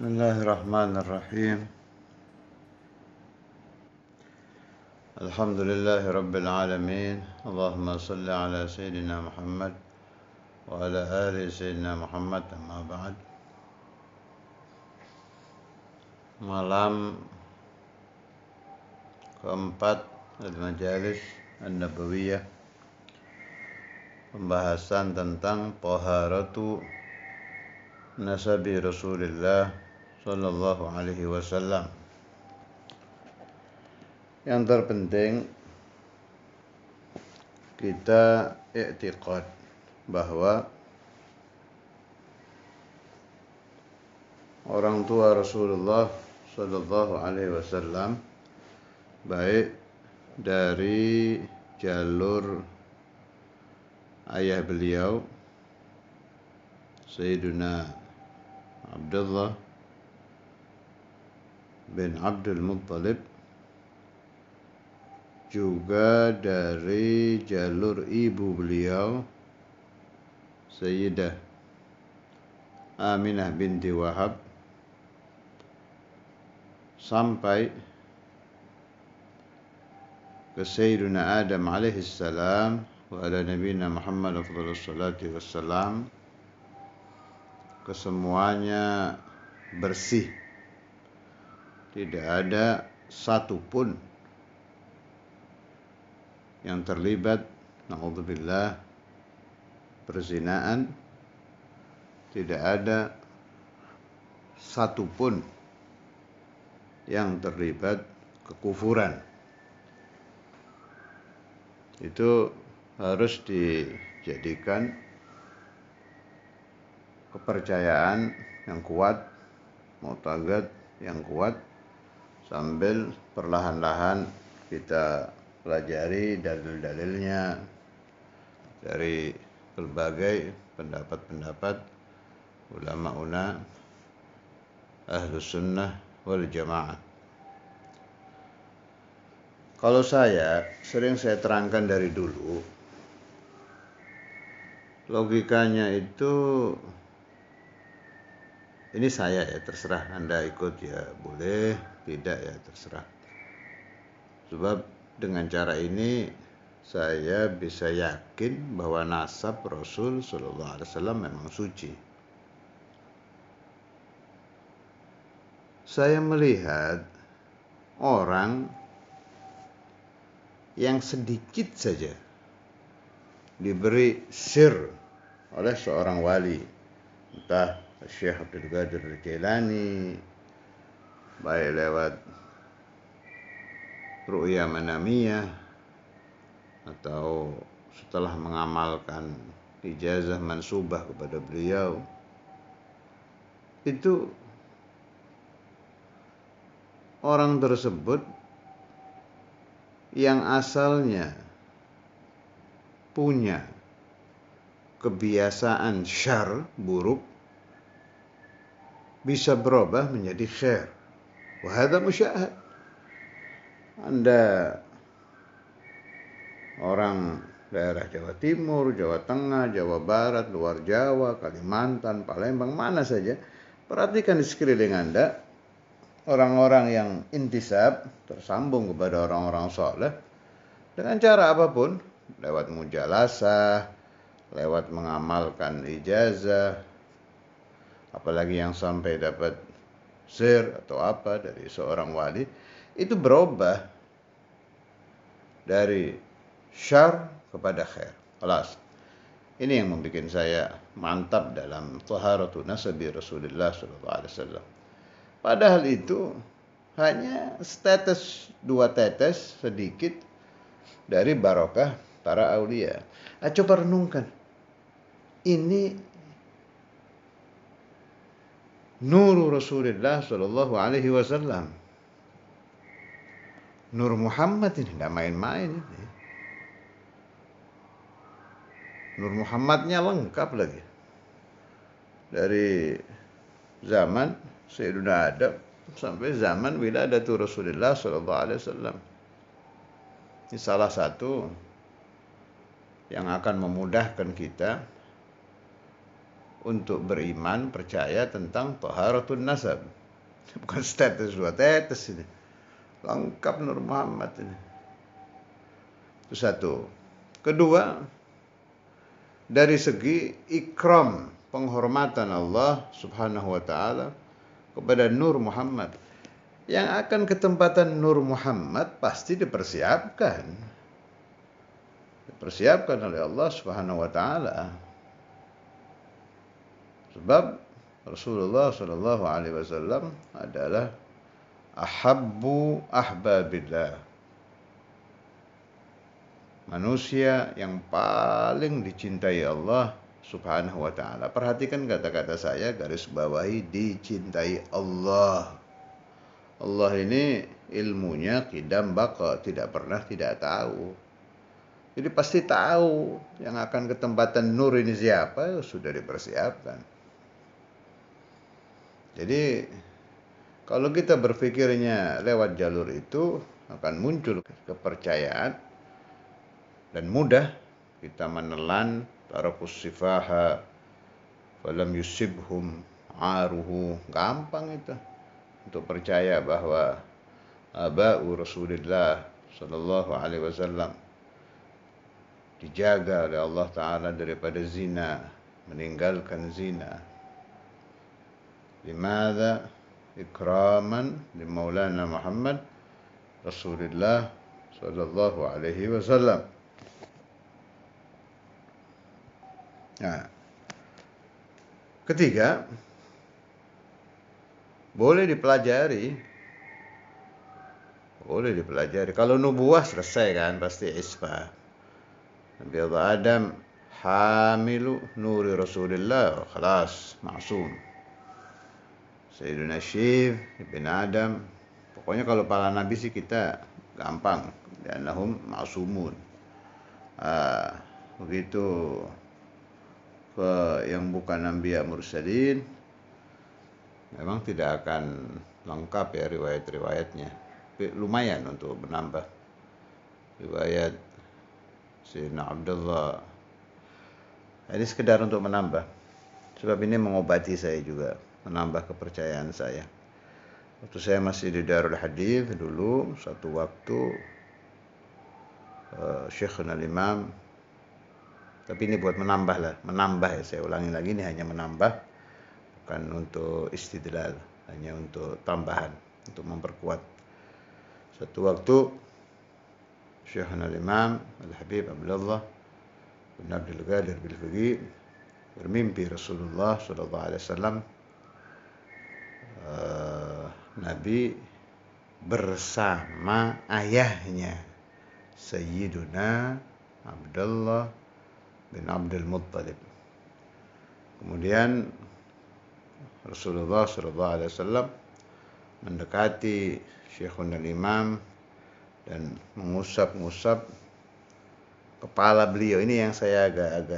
Bismillahirrahmanirrahim. Alhamdulillahi rabbil alamin. Allahumma salli ala sayyidina Muhammad wa ala ali sayyidina Muhammad, amma ba'd. Malam keempat Al-Majalis An-Nabawiyah, pembahasan tentang taharatu nasabi Rasulullah sallallahu alaihi wasallam. Yang terpenting kita i'tiqad bahwa orang tua Rasulullah sallallahu alaihi wasallam baik dari jalur ayah beliau Sayyiduna Abdullah bin Abdul Muttalib, juga dari jalur ibu beliau Sayyidah Aminah binti Wahab, sampai ke Sayyiduna Adam alaihissalam wa ala nabiyina Muhammad afdhalus salati wassalam. Kesemuanya bersih, tidak ada satupun yang terlibat na'udzubillah perzinaan, tidak ada satupun yang terlibat kekufuran. Itu harus dijadikan kepercayaan yang kuat, mu'taqad yang kuat, sambil perlahan-lahan kita pelajari dalil-dalilnya dari berbagai pendapat-pendapat ulama Ahlus Sunnah wal Jamaah. Kalau sering saya terangkan dari dulu, logikanya itu, ini saya ya, terserah Anda ikut ya boleh, tidak ya terserah. Sebab dengan cara ini saya bisa yakin bahwa nasab Rasul sallallahu alaihi wasallam memang suci. Saya melihat orang yang sedikit saja diberi sir oleh seorang wali, entah Syekh Abdul Qadir Al-Jailani, baik lewat ru'ya manamiyah atau setelah mengamalkan ijazah mansubah kepada beliau, itu orang tersebut yang asalnya punya kebiasaan syarr, buruk, bisa berubah menjadi khair. Wa hadza musyahad. Anda orang daerah Jawa Timur, Jawa Tengah, Jawa Barat, luar Jawa, Kalimantan, Palembang, mana saja, perhatikan di sekeliling Anda orang-orang yang intisab, tersambung kepada orang-orang soleh dengan cara apapun, lewat mujalasah, lewat mengamalkan ijazah, apalagi yang sampai dapat sir atau apa dari seorang wali, itu berubah dari syarr kepada khair. Alas, ini yang membuat saya mantap dalam taharatu nasabi Rasulullah sallallahu alaihi wasallam. Padahal itu hanya setetes, 2 tetes sedikit dari barokah para aulia. Coba renungkan, ini nur Rasulullah sallallahu alaihi wasallam, Nur Muhammad, ini tidak main-main ini. Nur Muhammadnya lengkap lagi. Dari zaman Sayyiduna Adam sampai zaman wiladatul Rasulullah sallallahu alaihi wasallam. Ini salah satu yang akan memudahkan kita untuk beriman, percaya tentang taharatun nasab. Bukan status dua tetes ini. Lengkap Nur Muhammad ini. Itu satu. Kedua, dari segi ikram, penghormatan Allah Subhanahu wa taala kepada Nur Muhammad. Yang akan ketempatan Nur Muhammad pasti dipersiapkan. Dipersiapkan oleh Allah Subhanahu wa taala. Sebab Rasulullah sallallahu alaihi wasallam adalah ahabbu ahbabillah. Manusia yang paling dicintai Allah Subhanahu wa taala. Perhatikan kata-kata saya, garis bawahi, dicintai Allah. Allah ini ilmunya qidam baqa, tidak pernah tidak tahu. Jadi pasti tahu yang akan ketempatan nur ini siapa, sudah dipersiapkan. Jadi kalau kita berpikirnya lewat jalur itu, akan muncul kepercayaan dan mudah kita menelan tarakus sifaha falam yusibhum aruhu. Gampang itu untuk percaya bahwa aba'u Rasulullah sallallahu alaihi wasallam dijaga oleh Allah taala daripada zina, meninggalkan zina. Limadza? Ikraman li Maulana Muhammad Rasulullah sallallahu alaihi wasallam. Nah, ketiga, boleh dipelajari. Kalau nubuah selesai kan, pasti isbah. Nabi Allah Adam hamilu nuri Rasulullah, khalas, maksum. Sayyiduna Syif ibn Adam. Pokoknya kalau para nabi sih kita gampang, li'annahum ma'sumun. Begitu ke yang bukan anbiya mursalin, memang tidak akan lengkap ya riwayat-riwayatnya. Tapi lumayan untuk menambah riwayat Sayyidina Abdullah. Ini sekedar untuk menambah. Sebab ini mengobati saya juga, menambah kepercayaan saya. Waktu saya masih di Darul Hadith dulu, satu waktu Syekhuna Imam, tapi ini buat menambah ya, saya ulangi lagi, ini hanya menambah, bukan untuk istidlal, hanya untuk tambahan, untuk memperkuat. Satu waktu Syekhuna Imam Al-Habib Abdullah bin Abdul Qadir Bil-Faqih bermimpi Rasulullah sallallahu alaihi wasallam, Nabi bersama ayahnya Sayyiduna Abdullah bin Abdul Muttalib. Kemudian Rasulullah sallallahu alaihi wasallam mendekati Syekhul Imam dan mengusap-ngusap kepala beliau. Ini yang saya agak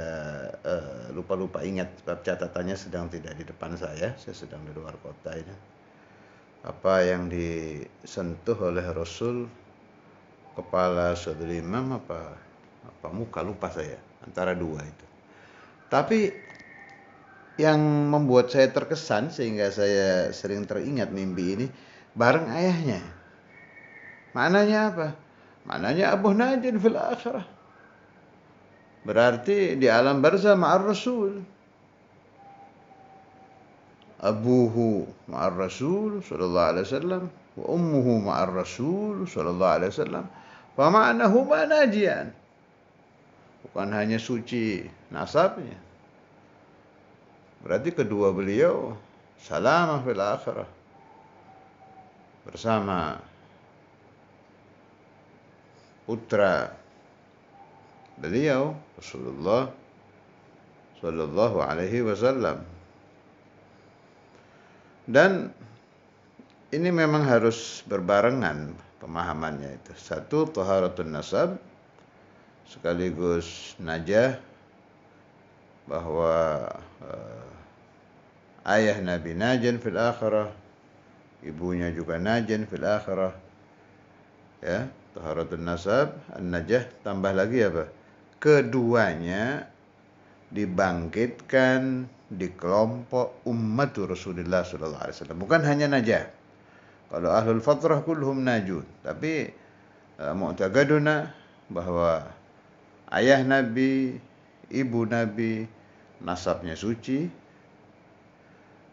lupa ingat, sebab catatannya sedang tidak di depan saya sedang di luar kota ini. Apa yang disentuh oleh Rasul, kepala Saudara Imam apa muka, lupa saya, antara dua itu. Tapi yang membuat saya terkesan sehingga saya sering teringat mimpi ini bareng ayahnya. Maknanya apa? Maknanya Abu Najin fil akhirah. Berarti di alam barzah ma'ar Rasul. Abuhu ma'ar Rasul sallallahu alaihi wasallam wa ummuhu ma'ar Rasul sallallahu alaihi wasallam. Fa ma'nahuma najian. Bukan hanya suci nasabnya. Berarti kedua beliau salamah fil akhirah. Bersama putra beliau Rasulullah sallallahu alaihi wasallam. Dan ini memang harus berbarengan pemahamannya itu. Satu, taharatun nasab, sekaligus najah, bahwa ayah Nabi najan fil akhirah, ibunya juga najan fil akhirah. Ya, taharatun nasab, an-najah, tambah lagi apa? Keduanya dibangkitkan di kelompok umat Rasulullah sallallahu alaihi wasallam. Bukan hanya najah. Kalau ahlul fatrah kulluhum najun, tapi mu'taqaduna bahwa ayah Nabi, ibu Nabi, nasabnya suci,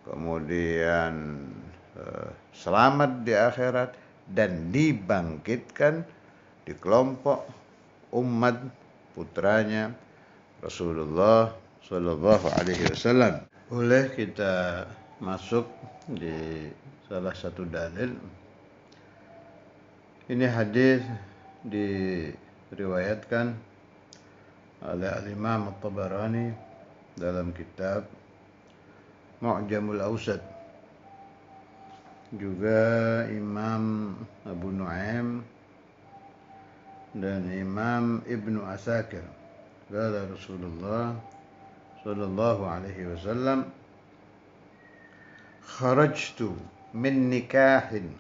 kemudian selamat di akhirat dan dibangkitkan di kelompok umat putranya Rasulullah Sallallahu Alaihi Wasallam. Boleh kita masuk di salah satu dalil. Ini hadis diriwayatkan oleh Al-Imam At-Tabarani dalam kitab Mu'jamul Awsat, juga Imam Abu Nuaim dan Imam Ibnu Asakir. Qala Rasulullah sallallahu alaihi wasallam, kharajtu min nikahin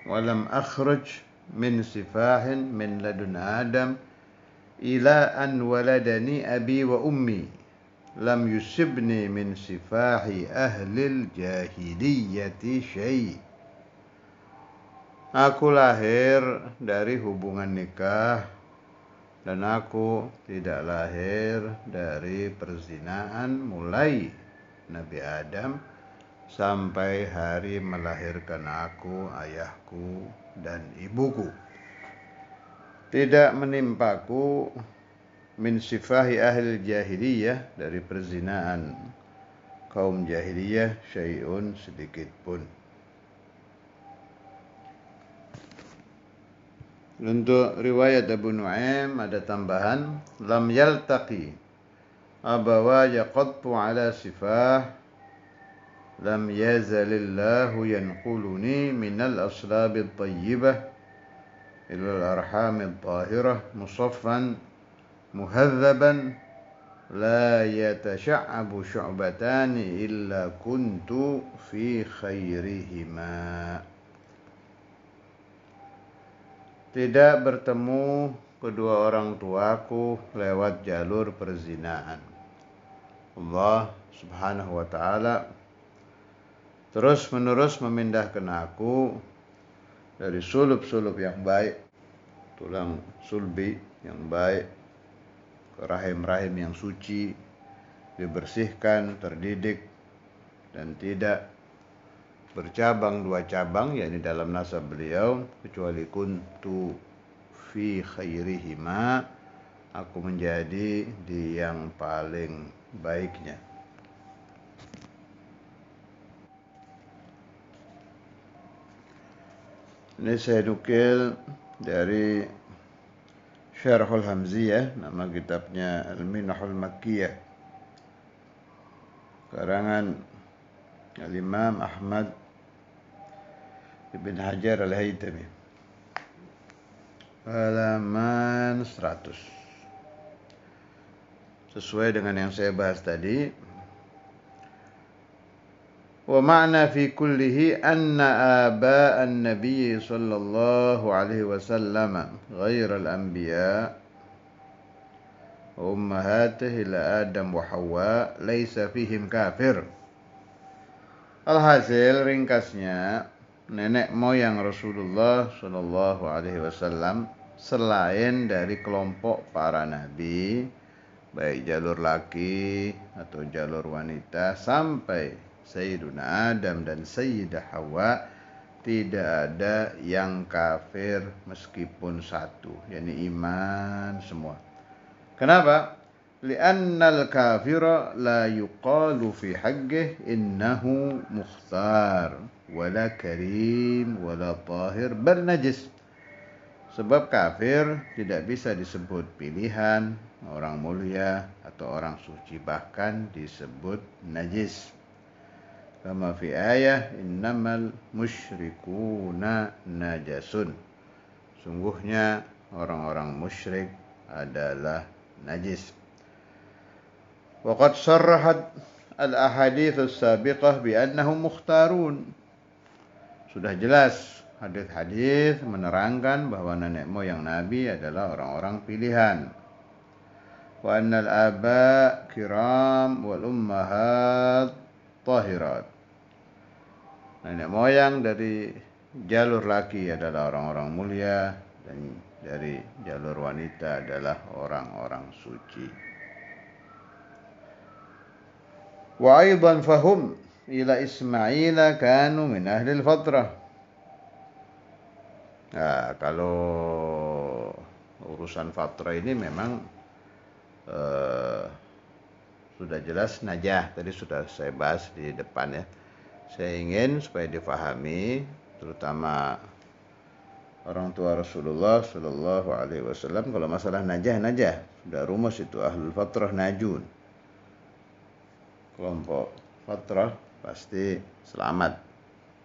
wa lam akhruj min sifahin min ladun Adam ila an waladani abi wa ummi lam yusibni min sifahi ahlil jahiliyati syai'. Aku lahir dari hubungan nikah dan aku tidak lahir dari perzinahan mulai Nabi Adam sampai hari melahirkan aku, ayahku dan ibuku. Tidak menimpaku min sifahi ahli jahiliyah, dari perzinahan kaum jahiliyah, syai'un, sedikit pun. Untuk riwayat Abu Nuaim ada tambahan, lam yaltaqi abawa yaqattu ala sifah lam yazalillahu yanquluni minal aslabit tayyibah ilal arhamit tahirah musaffan muhadzaban la yatasha'abu syu'batani illa kuntu fi khairihima. Tidak bertemu kedua orang tuaku lewat jalur perzinahan. Allah Subhanahu wa ta'ala terus menerus memindahkan aku dari sulub-sulub yang baik, tulang sulbi yang baik, ke rahim-rahim yang suci, dibersihkan, terdidik, dan tidak bercabang dua cabang, yakni dalam nasab beliau, kecuali kuntu fi khairihima, aku menjadi di yang paling baiknya. Ini saya nukil dari Syarhul Hamziyah, nama kitabnya Al-Minahul Makkiyah, karangan Al-Imam Ahmad Ibn Hajar Al-Haytami, halaman 100. Sesuai dengan yang saya bahas tadi. Wa ma'na fi kullihi anna aba'an nabiy sallallahu alaihi wasallam ghairal anbiya wa ummahatihi ila Adam wa Hawa laisa fihim kafir. Alhasil ringkasnya, nenek moyang Rasulullah sallallahu alaihi wasallam selain dari kelompok para nabi, baik jalur laki atau jalur wanita, sampai Sayyiduna Adam dan Sayyidah Hawa, tidak ada yang kafir meskipun satu, yakni iman semua. Kenapa? Li'annal kafira la yuqalu fi haqqih innahu mukhtar wala karim wala tahir bal najis. Sebab kafir tidak bisa disebut pilihan, orang mulia atau orang suci, bahkan disebut najis. Kama fi ayah innamal musyrikuna najasun. Sungguhnya orang-orang musyrik adalah najis. Waqad sarrahat al-ahadits as-sabiqah bi annahum mukhtarun. Sudah jelas hadis-hadis menerangkan bahwa nenek moyang Nabi adalah orang-orang pilihan. wa annal aba kiram wal ummahat tahirat. Nenek moyang dari jalur laki adalah orang-orang mulia dan dari jalur wanita adalah orang-orang suci. Wa aidan fahum ila Ismaila kanu min ahli al-fatrah. Nah, kalau urusan fatrah ini memang sudah jelas najah, tadi sudah saya bahas di depan ya. Saya ingin supaya difahami, terutama orang tua Rasulullah Shallallahu Alaihi Wasallam, kalau masalah najah sudah rumus itu ahlul fatrah najun, kelompok fatrah pasti selamat.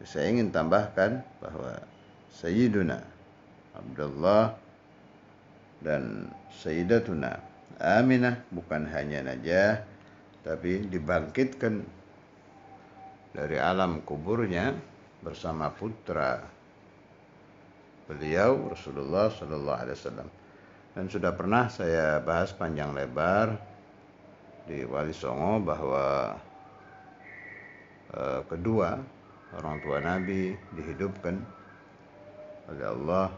Saya ingin tambahkan bahwa Sayyiduna Abdullah dan Sayyidatuna Aminah bukan hanya najah, tapi dibangkitkan dari alam kuburnya bersama putra beliau Rasulullah Sallallahu Alaihi Wasallam. Dan sudah pernah saya bahas panjang lebar di Wali Songo bahwa kedua orang tua Nabi dihidupkan oleh Allah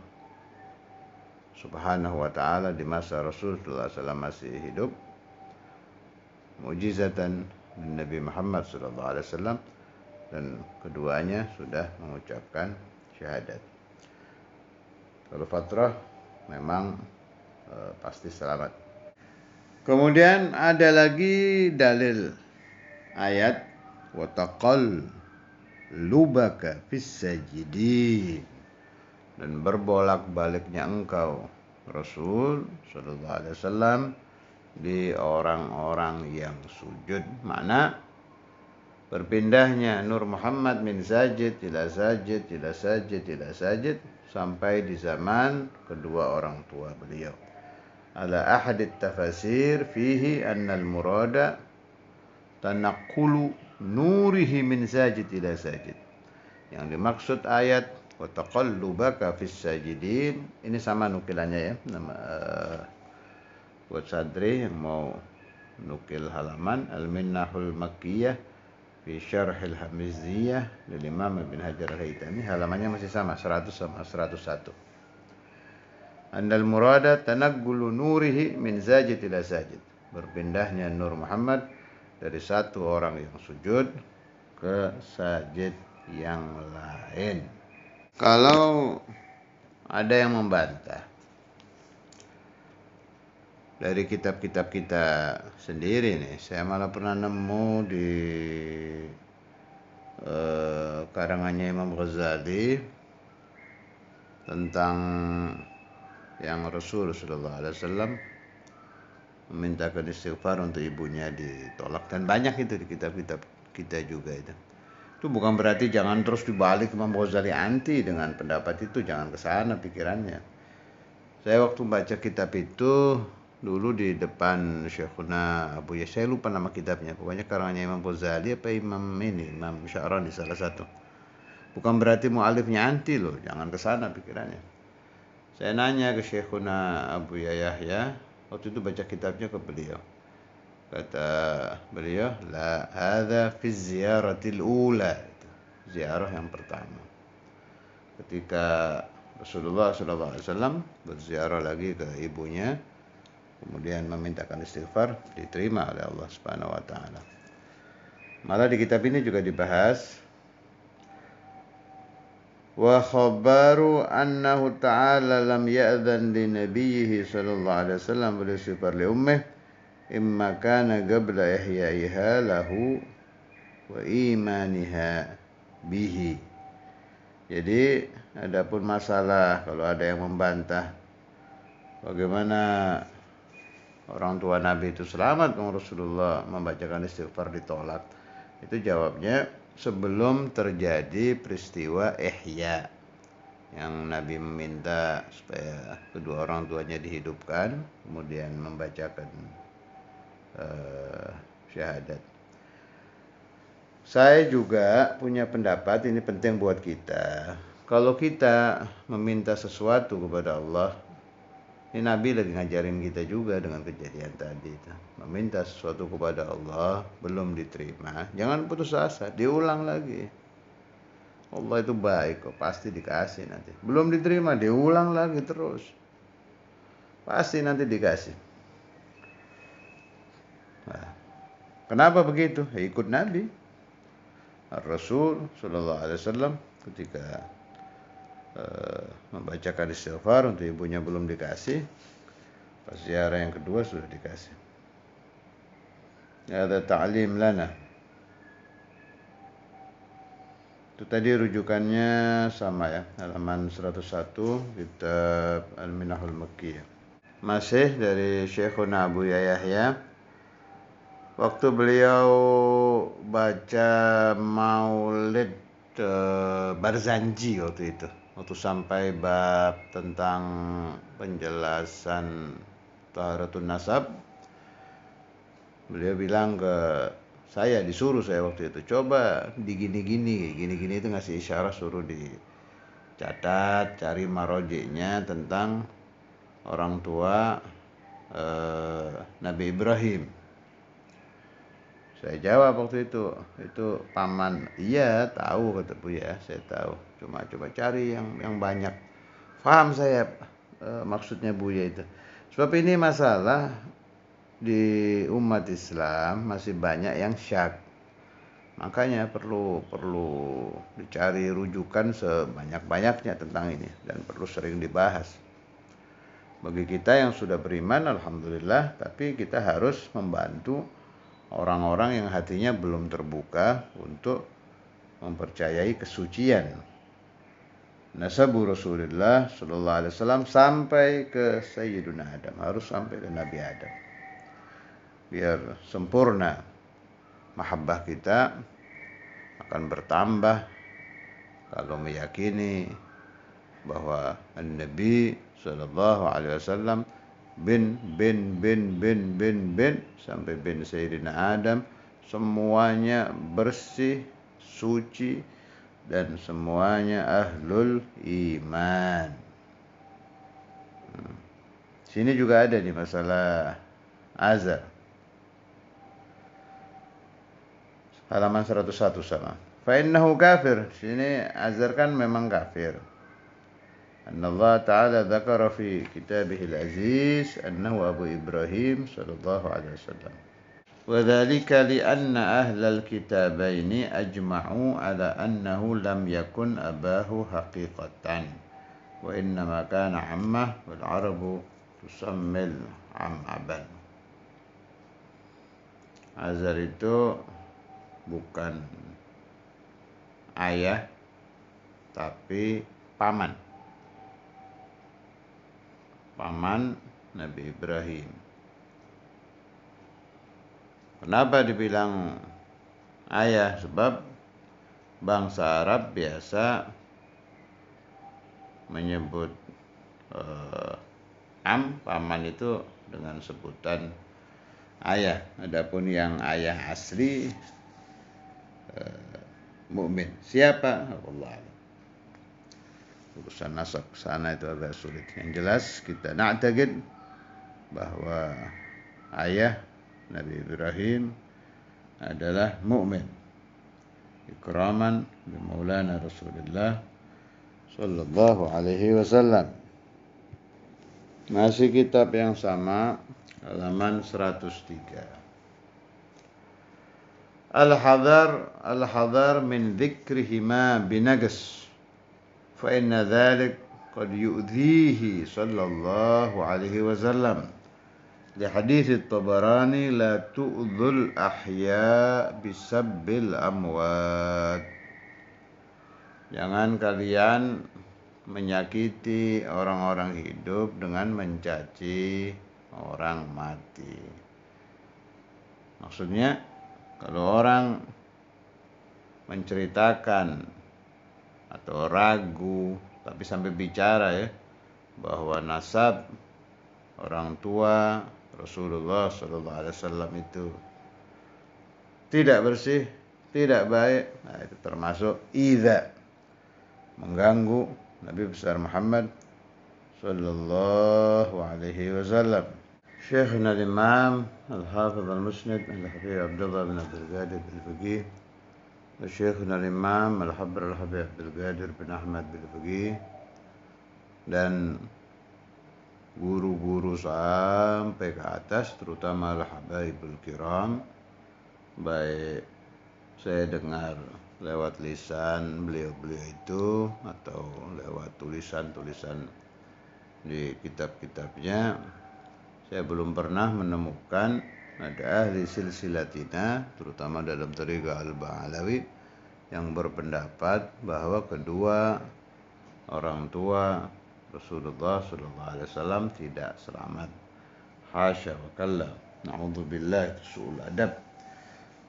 Subhanahu wa ta'ala di masa Rasulullah SAW masih hidup, mujizatan Nabi Muhammad SAW, dan keduanya sudah mengucapkan syahadat. Kalau fatrah memang pasti selamat. Kemudian ada lagi dalil ayat wa taqallubaka fis sajidin, dan berbolak-baliknya engkau Rasul sallallahu alaihi wasallam di orang-orang yang sujud. Mana berpindahnya Nur Muhammad min sajid ila sajid ila sajid ila sajid sampai di zaman kedua orang tua beliau. Ala ahadit tafasir fihi anna al-murada tanaqqulu nurihi min sajid ila sajid. Yang dimaksud ayat wa taqallubaka fis sajidin, ini sama nukilannya ya, nama buat sadri yang mau nukil halaman Al-Minnahul Makkiyah fi Syarhil Hamiziyah lil Imam Ibn Hajar Al-Haytami, halamannya masih sama 100 sama 101. Andal murada tanaggulu nurihi min sajid ila sajid, berpindahnya Nur Muhammad dari satu orang yang sujud ke sajid yang lain. Kalau ada yang membantah dari kitab-kitab kita sendiri nih, saya malah pernah nemu di karangannya Imam Ghazali tentang yang Rasul sallallahu alaihi wasallam memintakan istighfar untuk ibunya ditolak, dan banyak itu di kitab-kitab kita juga itu. Itu bukan berarti jangan terus dibalik Imam Ghazali anti dengan pendapat itu, jangan ke sana pikirannya. Saya waktu baca kitab itu dulu di depan Syekhuna Abu Yahya, saya lupa nama kitabnya, pokoknya karangannya Imam Ghazali apa Imam Sya'rani salah satu. Bukan berarti mu'alifnya anti loh, jangan ke sana pikirannya. Saya nanya ke Syekhuna Abu Yahya, waktu itu baca kitabnya ke beliau. Kata beliau, la hadza fi ziyaratil ula, ziarah yang pertama. Ketika Rasulullah SAW berziarah lagi ke ibunya, kemudian memintakan istighfar, diterima oleh Allah Subhanahu wa taala. Malah di kitab ini juga dibahas wa khabaru annahu ta'ala lam ya'dhan li nabiyhi sallallahu alaihi wasallam bil istighfar li ummih imma kana qabla ihya'iha lahu wa imaniha bihi. Jadi adapun masalah kalau ada yang membantah bagaimana orang tua Nabi itu selamat, Rasulullah membacakan istighfar ditolak, itu jawabnya sebelum terjadi peristiwa ihya, yang Nabi meminta supaya kedua orang tuanya dihidupkan kemudian membacakan syahadat. Saya juga punya pendapat, ini penting buat kita. Kalau kita meminta sesuatu kepada Allah Ini Nabi lagi ngajarin kita juga dengan kejadian tadi itu. Meminta sesuatu kepada Allah belum diterima, jangan putus asa, diulang lagi. Allah itu baik kok, pasti dikasih nanti. Belum diterima, diulang lagi terus. Pasti nanti dikasih. Nah, kenapa begitu? Ya, ikut Nabi. Rasul Sallallahu Alaihi Wasallam ketika membacakan istighfar untuk ibunya belum dikasih, pas ziarah yang kedua sudah dikasih. Ada ta'lim lana. Itu tadi rujukannya sama ya, halaman 101 kitab Al-Minahul Makkiyah. Masih dari Syekhuna Abu Yahya. Waktu beliau baca Maulid Barzanji waktu itu, waktu sampai bab tentang penjelasan Taharatun Nasab, beliau bilang ke saya, disuruh saya waktu itu, coba gini-gini itu ngasih isyarat, suruh dicatat, cari marojiknya tentang orang tua Nabi Ibrahim. Saya jawab waktu itu paman. Iya tahu, kata Buya, saya tahu. Cuma coba cari yang banyak. Paham saya maksudnya Buya itu. Sebab ini masalah di umat Islam masih banyak yang syak. Makanya perlu dicari rujukan sebanyak-banyaknya tentang ini dan perlu sering dibahas. Bagi kita yang sudah beriman, alhamdulillah, tapi kita harus membantu orang-orang yang hatinya belum terbuka untuk mempercayai kesucian nasabu Rasulullah Sallallahu Alaihi Wasallam sampai ke Sayyiduna Adam, harus sampai ke Nabi Adam, biar sempurna mahabbah kita akan bertambah kalau meyakini bahwa Nabi Sallallahu Alaihi Wasallam bin sampai bin Sayyidina Adam semuanya bersih, suci, dan semuanya ahlul iman. Sini juga ada di masalah azar, halaman 101 sama. Fa innahu kafir. Sini azar kan memang kafir. أن الله تعالى ذكر في كتابه العزيز أنه أبو إبراهيم صلى الله عليه وسلم وذلك لأن أهل الكتابين أجمعوا على أنه لم يكن أباه حقيقة وإنما كان عمه والعرب تسمي العم أبا. Azar itu bukan ayah tapi paman Nabi Ibrahim. Kenapa dibilang ayah? Sebab bangsa Arab biasa menyebut paman itu dengan sebutan ayah. Adapun yang ayah asli mukmin. Siapa? Allah. Urusan nasab sana itu agak sulit. Yang jelas kita na'taqid bahwa ayah Nabi Ibrahim adalah mukmin. Ikraman bi Maulana Rasulullah sallallahu alaihi wasallam. Masih kitab yang sama, halaman 103. Al-hadar min dzikrihima binagas. فإن ذلك قد يؤذيه صلى الله عليه وسلم لحديث الطبراني لا تؤذوا الأحياء بسب الأموات. Jangan kalian menyakiti orang-orang hidup dengan mencaci orang mati. Maksudnya kalau orang menceritakan atau ragu tapi sampai bicara ya bahwa nasab orang tua Rasulullah Sallallahu Alaihi Wasallam itu tidak bersih, tidak baik, nah itu termasuk idza, mengganggu Nabi besar Muhammad sallallahu alaihi wasallam. Syekhuna al-Imam Al-Hafidh Al-Musnid Al-Habib Abdullah bin Abdul Qadir Al-Faqih, Syekhuna al-Imam Al-Habr Al-Habib Abdul Qadir bin Ahmad Al-Faqih, dan guru-guru sampai ke atas, terutama al-habaibul kiram, baik saya dengar lewat lisan beliau-beliau itu atau lewat tulisan-tulisan di kitab-kitabnya. Saya belum pernah menemukan ada ahli silsilatina, terutama dalam thariqah al-Ba'alawi, yang berpendapat bahwa kedua orang tua Rasulullah SAW tidak selamat. Hasya wa kalla, na'udzubillah, itu su'ul adab.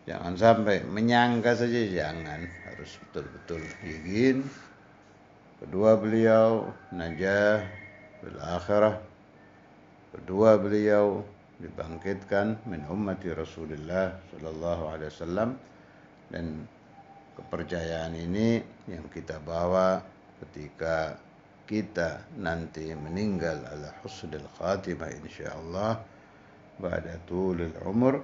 Jangan sampai menyangka saja, jangan, harus betul-betul yakin kedua beliau najah bil akhirah, kedua beliau dibangkitkan min ummati Rasulullah SAW, dan kepercayaan ini yang kita bawa ketika kita nanti meninggal ala husnul khatimah insyaallah ba'da tulil umur.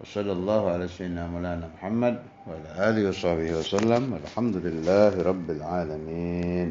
Wassallallahu ala sayyidina Maulana Muhammad wa ala alihi wa sahbihi wasallam. Alhamdulillahi rabbil alamin.